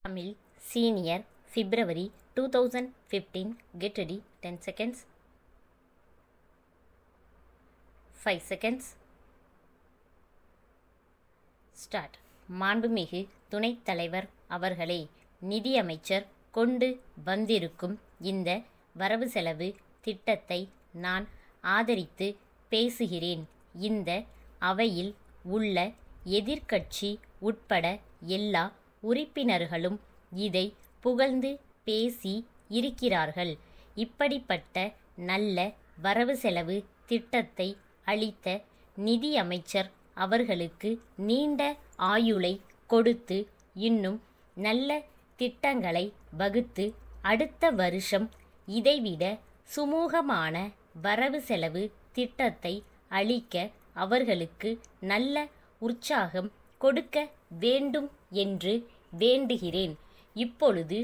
Tamil Senior February 2015. Get ready. 10 seconds. 5 seconds. Start. மாண்புமிகு துணைத் தலைவர் அவர்களே, நிதியமைச்சர் கொண்டு வந்திருக்கும் இந்த வரவு செலவு திட்டத்தை நான் ஆதரித்து பேசுகிறேன். இந்த அவையில் உள்ள எதிர்க்கட்சி உட்பட எல்லா உறுப்பினர்களும் இதை புகழ்ந்து பேசி இருக்கிறார்கள். இப்படிப்பட்ட நல்ல வரவு செலவு திட்டத்தை அளித்த நிதியமைச்சர் அவர்களுக்கு நீண்ட ஆயுளை கொடுத்து இன்னும் நல்ல திட்டங்களை வகுத்து அடுத்த வருஷம் இதைவிட சுமூகமான வரவு செலவு திட்டத்தை அளிக்க அவர்களுக்கு நல்ல உற்சாகம் கொடுக்க வேண்டும் என்று வேண்டுகிறேன். இப்பொழுது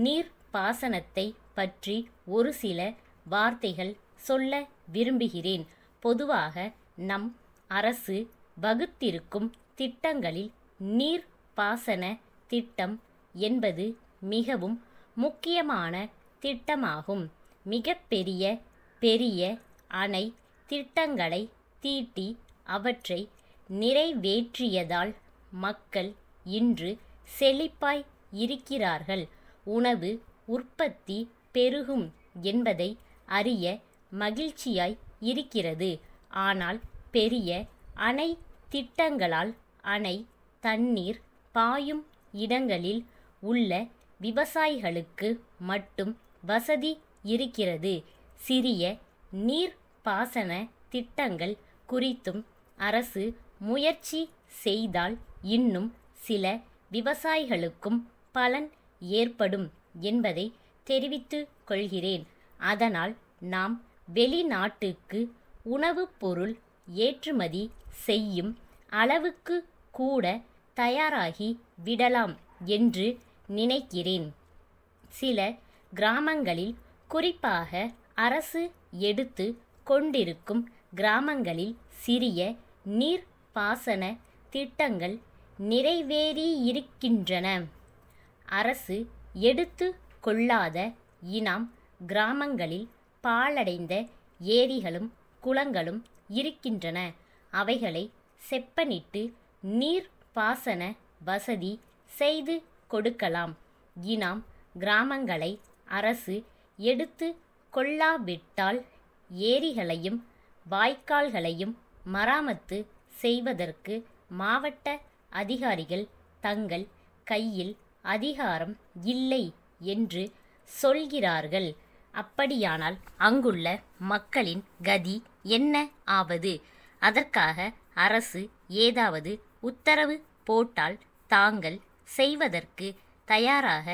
நீர் பாசனத்தை பற்றி ஒரு சில வார்த்தைகள் சொல்ல விரும்புகிறேன். பொதுவாக நம் அரசு வகுத்திருக்கும் திட்டங்களில் நீர் பாசன திட்டம் என்பது மிகவும் முக்கியமான திட்டமாகும். மிகப்பெரிய பெரிய அணை திட்டங்களை தீட்டி அவற்றை நிறைவேற்றியதால் மக்கள் இன்று செழிப்பாய் இருக்கிறார்கள். உணவு உற்பத்தி பெருகும் என்பதை அறிய மகிழ்ச்சியாய் இருக்கிறது. ஆனால் பெரிய அணை திட்டங்களால் அணை தண்ணீர் பாயும் இடங்களில் உள்ள விவசாயிகளுக்கு மட்டும் வசதி இருக்கிறது. சிறிய நீர் பாசன திட்டங்கள் குறித்தும் அரசு முயற்சி செய்தால் இன்னும் சில விவசாயிகளுக்கும் பலன் ஏற்படும் என்பதை தெரிவித்துக் கொள்கிறேன். அதனால் நாம் வெளிநாட்டுக்கு உணவுப் பொருள் ஏற்றுமதி செய்யும் அளவுக்கு கூட தயாராகி விடலாம் என்று நினைக்கிறேன். சில கிராமங்களில், குறிப்பாக அரசு எடுத்து கொண்டிருக்கும் கிராமங்களில் சிறிய நீர் பாசன திட்டங்கள் நிறைவேறியிருக்கின்றன. அரசு எடுத்து கொள்ளாத இனாம் கிராமங்களில் பாழடைந்த ஏரிகளும் குளங்களும் இருக்கின்றன. அவைகளை செப்பனிட்டு நீர் பாசன வசதி செய்து கொடுக்கலாம். இனாம் கிராமங்களை அரசு எடுத்து கொள்ளாவிட்டால் ஏரிகளையும் வாய்க்கால்களையும் மராமத்து செய்வதற்கு மாவட்ட அதிகாரிகள் தங்கள் கையில் அதிகாரம் இல்லை என்று சொல்கிறார்கள். அப்படியானால் அங்குள்ள மக்களின் கதி என்ன ஆவது? அதற்காக அரசு ஏதாவது உத்தரவு போட்டால் தாங்கள் செய்வதற்கு தயாராக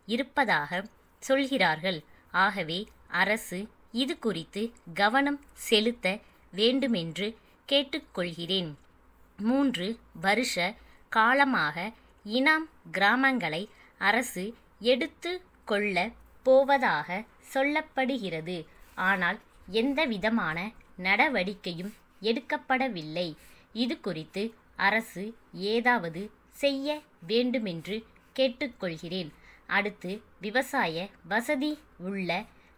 இருப்பதாக சொல்கிறார்கள். ஆகவே அரசு இது குறித்து கவனம் செலுத்த வேண்டுமென்று கேட்டுக்கொள்கிறேன். 3 வருஷ காலமாக இனாம் கிராமங்களை அரசு எடுத்து கொள்ள போவதாக சொல்லப்படுகிறது. ஆனால் எந்தவிதமான நடவடிக்கையும் எடுக்கப்படவில்லை. இது குறித்து அரசு ஏதாவது செய்ய வேண்டுமென்று கேட்டுக்கொள்கிறேன். அடுத்து, விவசாய வசதி உள்ள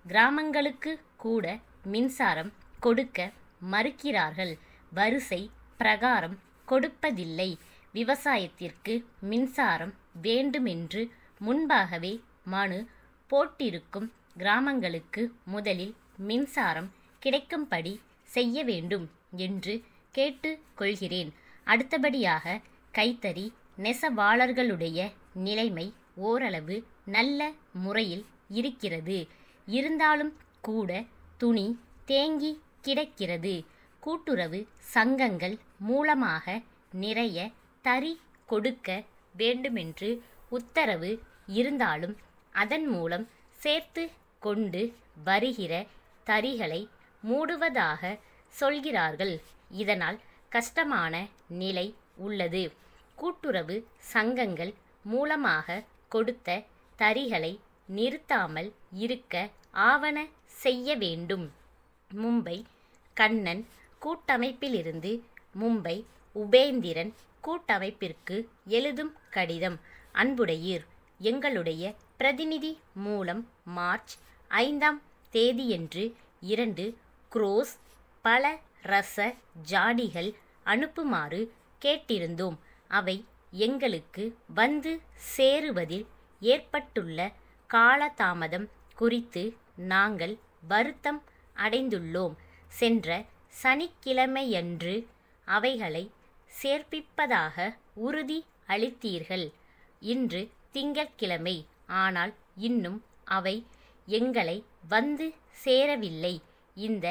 கிராமங்களுக்கு கூட மின்சாரம் கொடுக்க மறுக்கிறார்கள். வரிசை பிரகாரம் கொடுப்பதில்லை. விவசாயத்திற்கு மின்சாரம் வேண்டுமென்று முன்பாகவே மனு போட்டிருக்கும் கிராமங்களுக்கு முதலில் மின்சாரம் கிடைக்கும்படி செய்ய வேண்டும் என்று கேட்டுக்கொள்கிறேன். அடுத்தபடியாக, கைத்தறி நெசவாளர்களுடைய நிலைமை ஓரளவு நல்ல முறையில் இருக்கிறது. இருந்தாலும் கூட துணி தேங்கி கிடக்கிறது. கூட்டுறவு சங்கங்கள் மூலமாக நிறைய தறி கொடுக்க வேண்டுமென்று உத்தரவு இருந்தாலும் அதன் மூலம் சேர்த்து கொண்டு வருகிற தறிகளை மூடுவதாக சொல்கிறார்கள். இதனால் கஷ்டமான நிலை உள்ளது. கூட்டுறவு சங்கங்கள் மூலமாக கொடுத்த தறிகளை நிறுத்தாமல் இருக்க ஆவன செய்ய வேண்டும். மும்பை கண்ணன் கூட்டமைப்பிலிருந்து மும்பை உபேந்திரன் கூட்டமைப்பிற்கு எழுதும் கடிதம். அன்புடையீர், எங்களுடைய பிரதிநிதி மூலம் மார்ச் 5ஆம் தேதியன்று 2 குரோஸ் பல ரச ஜாடிகள் அனுப்புமாறு கேட்டிருந்தோம். அவை எங்களுக்கு வந்து சேருவதில் ஏற்பட்டுள்ள காலதாமதம் குறித்து நாங்கள் வருத்தம் அடைந்துள்ளோம். சென்ற சனிக்கிழமையன்று அவைகளை சேர்ப்பிப்பதாக உறுதி அளித்தீர்கள். இன்று திங்கட்கிழமை, ஆனால் இன்னும் அவை எங்களை வந்து சேரவில்லை. இந்த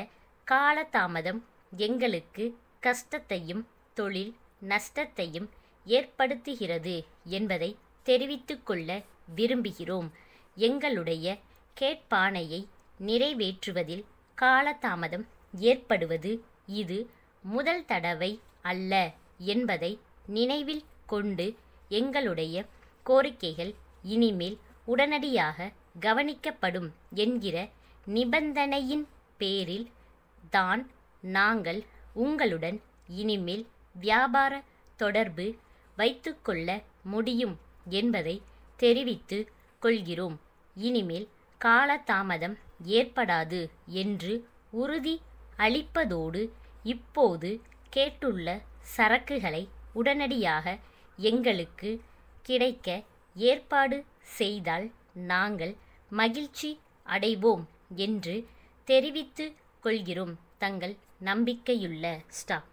காலதாமதம் எங்களுக்கு கஷ்டத்தையும் தொழில் நஷ்டத்தையும் ஏற்படுத்துகிறது என்பதை தெரிவித்துக்கொள்ள விரும்புகிறோம். எங்களுடைய கேட்பாணையை நிறைவேற்றுவதில் காலதாமதம் ஏற்படுவது இது முதல் தடவை அல்ல என்பதை நினைவில் கொண்டு எங்களுடைய கோரிக்கைகள் இனிமேல் உடனடியாக கவனிக்கப்படும் என்கிற நிபந்தனையின் பேரில் தான் நாங்கள் உங்களுடன் இனிமேல் வியாபார தொடர்பு வைத்துக்கொள்ள முடியும் என்பதை தெரிவித்து கொள்கிறோம். இனிமேல் காலதாமதம் ஏற்படாது என்று உறுதி அளிப்பதோடு இப்போது கேட்டுள்ள சரக்குகளை உடனடியாக எங்களுக்கு கிடைக்க ஏற்பாடு செய்தால் நாங்கள் மகிழ்ச்சி அடைவோம் என்று தெரிவித்து கொள்கிறோம். தங்கள் நம்பிக்கையுள்ள ஸ்டாஃப்.